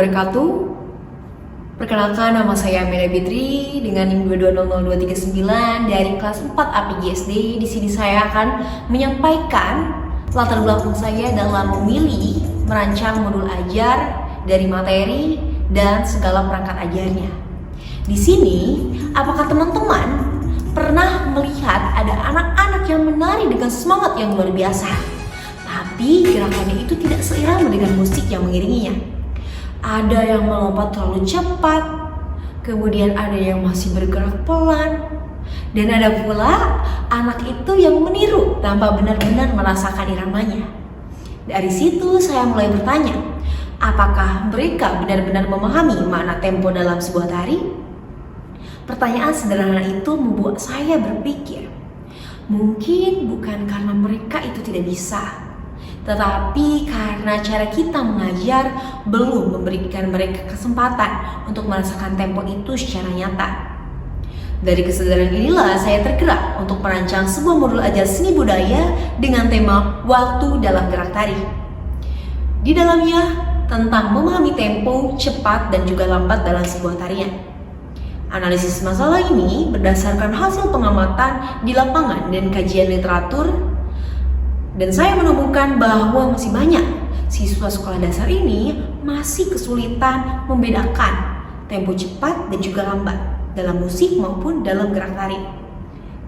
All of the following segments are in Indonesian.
wabarakatuh. Perkenalkan, nama saya Amelia Fitri dengan NIM 2200239 dari kelas 4 APGSD. Di sini saya akan menyampaikan latar belakang saya dalam memilih, merancang modul ajar dari materi dan segala perangkat ajarnya. Di sini, apakah teman-teman pernah melihat ada anak-anak yang menari dengan semangat yang luar biasa, tapi gerakannya itu tidak seirama dengan musik yang mengiringinya? Ada yang melompat terlalu cepat, kemudian ada yang masih bergerak pelan, dan ada pula anak itu yang meniru tanpa benar-benar merasakan iramanya. Dari situ saya mulai bertanya, apakah mereka benar-benar memahami makna tempo dalam sebuah tari? Pertanyaan sederhana itu membuat saya berpikir, mungkin bukan karena mereka itu tidak bisa, tetapi karena cara kita mengajar belum memberikan mereka kesempatan untuk merasakan tempo itu secara nyata. Dari kesadaran inilah saya tergerak untuk merancang sebuah modul ajar seni budaya dengan tema waktu dalam gerak tari. Di dalamnya tentang memahami tempo, cepat, dan juga lambat dalam sebuah tarian. Analisis masalah ini berdasarkan hasil pengamatan di lapangan dan kajian literatur, dan saya menemukan bahwa masih banyak siswa sekolah dasar ini masih kesulitan membedakan tempo cepat dan juga lambat dalam musik maupun dalam gerak tari.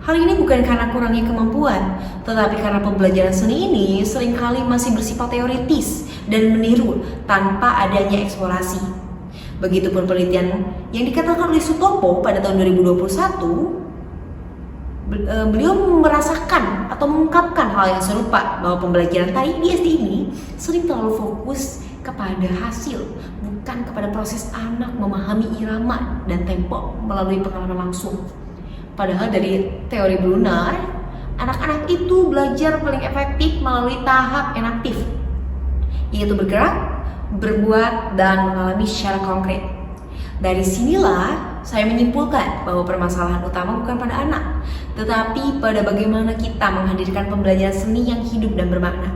Hal ini bukan karena kurangnya kemampuan, tetapi karena pembelajaran seni ini seringkali masih bersifat teoritis dan meniru tanpa adanya eksplorasi. Begitupun penelitian yang dikatakan oleh Sutopo pada tahun 2021, beliau merasakan atau mengungkapkan hal yang serupa, bahwa pembelajaran tari ISD ini sering terlalu fokus kepada hasil, bukan kepada proses anak memahami irama dan tempo melalui pengalaman langsung. Padahal dari teori Brunner, anak-anak itu belajar paling efektif melalui tahap enaktif, yaitu bergerak, berbuat, dan mengalami secara konkret. Dari sinilah saya menyimpulkan bahwa permasalahan utama bukan pada anak, tetapi pada bagaimana kita menghadirkan pembelajaran seni yang hidup dan bermakna.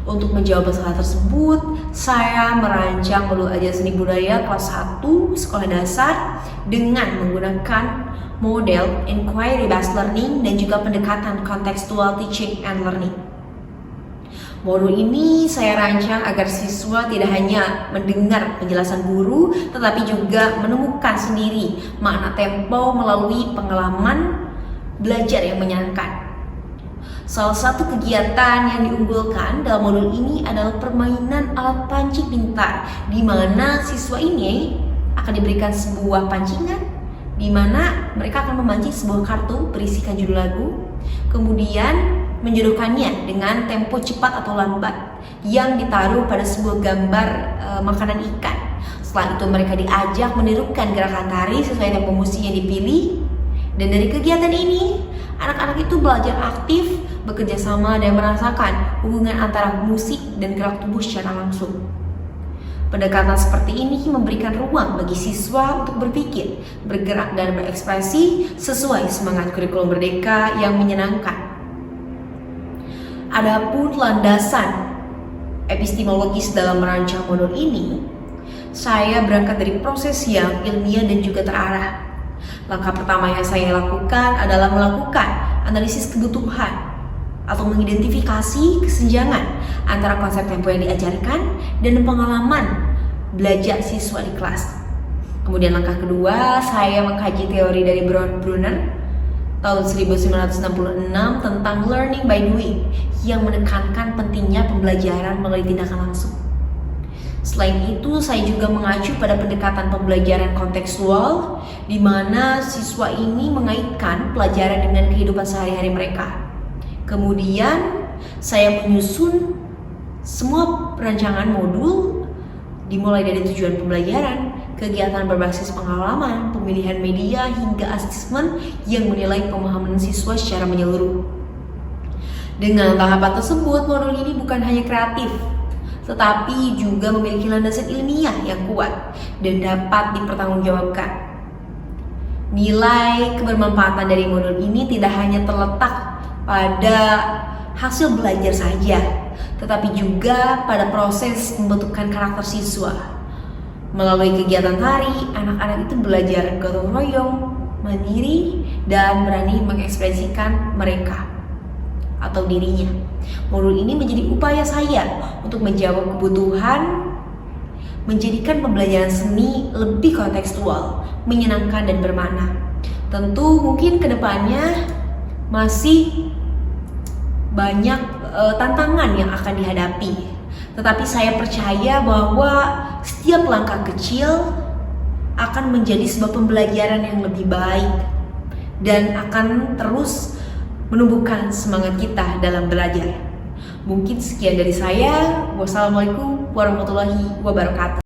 Untuk menjawab masalah tersebut, saya merancang modul ajar seni budaya kelas 1 sekolah dasar dengan menggunakan model inquiry based learning dan juga pendekatan contextual teaching and learning. Modul ini saya rancang agar siswa tidak hanya mendengar penjelasan guru, tetapi juga menemukan sendiri makna tempo melalui pengalaman belajar yang menyenangkan. Salah satu kegiatan yang diunggulkan dalam modul ini adalah permainan alat pancing pintar, di mana siswa ini akan diberikan sebuah pancingan, di mana mereka akan memancing sebuah kartu berisikan judul lagu, kemudian menjodohkannya dengan tempo cepat atau lambat yang ditaruh pada sebuah gambar makanan ikan. Setelah itu mereka diajak menirukan gerakan tari sesuai tempo musik yang dipilih. Dan dari kegiatan ini, anak-anak itu belajar aktif, bekerja sama, dan merasakan hubungan antara musik dan gerak tubuh secara langsung. Pendekatan seperti ini memberikan ruang bagi siswa untuk berpikir, bergerak, dan berekspresi sesuai semangat kurikulum merdeka yang menyenangkan. Adapun landasan epistemologis dalam merancang modul ini, saya berangkat dari proses yang ilmiah dan juga terarah. Langkah pertama yang saya lakukan adalah melakukan analisis kebutuhan atau mengidentifikasi kesenjangan antara konsep tempo yang diajarkan dan pengalaman belajar siswa di kelas. Kemudian langkah kedua, saya mengkaji teori dari Brunner tahun 1966 tentang learning by doing yang menekankan pentingnya pembelajaran melalui tindakan langsung. Selain itu, saya juga mengacu pada pendekatan pembelajaran kontekstual, di mana siswa ini mengaitkan pelajaran dengan kehidupan sehari-hari mereka. Kemudian, saya menyusun semua perancangan modul, dimulai dari tujuan pembelajaran, kegiatan berbasis pengalaman, pemilihan media, hingga asesmen yang menilai pemahaman siswa secara menyeluruh. Dengan tahapan tersebut, modul ini bukan hanya kreatif, tetapi juga memiliki landasan ilmiah yang kuat dan dapat dipertanggungjawabkan. Nilai kebermanfaatan dari modul ini tidak hanya terletak pada hasil belajar saja, tetapi juga pada proses pembentukan karakter siswa. Melalui kegiatan tari, anak-anak itu belajar gotong royong, mandiri, dan berani mengekspresikan mereka atau dirinya. Modul ini menjadi upaya saya untuk menjawab kebutuhan, menjadikan pembelajaran seni lebih kontekstual, menyenangkan dan bermakna. Tentu mungkin kedepannya masih banyak tantangan yang akan dihadapi, tetapi saya percaya bahwa setiap langkah kecil akan menjadi sebuah pembelajaran yang lebih baik dan akan terus menumbuhkan semangat kita dalam belajar. Mungkin sekian dari saya. Wassalamualaikum warahmatullahi wabarakatuh.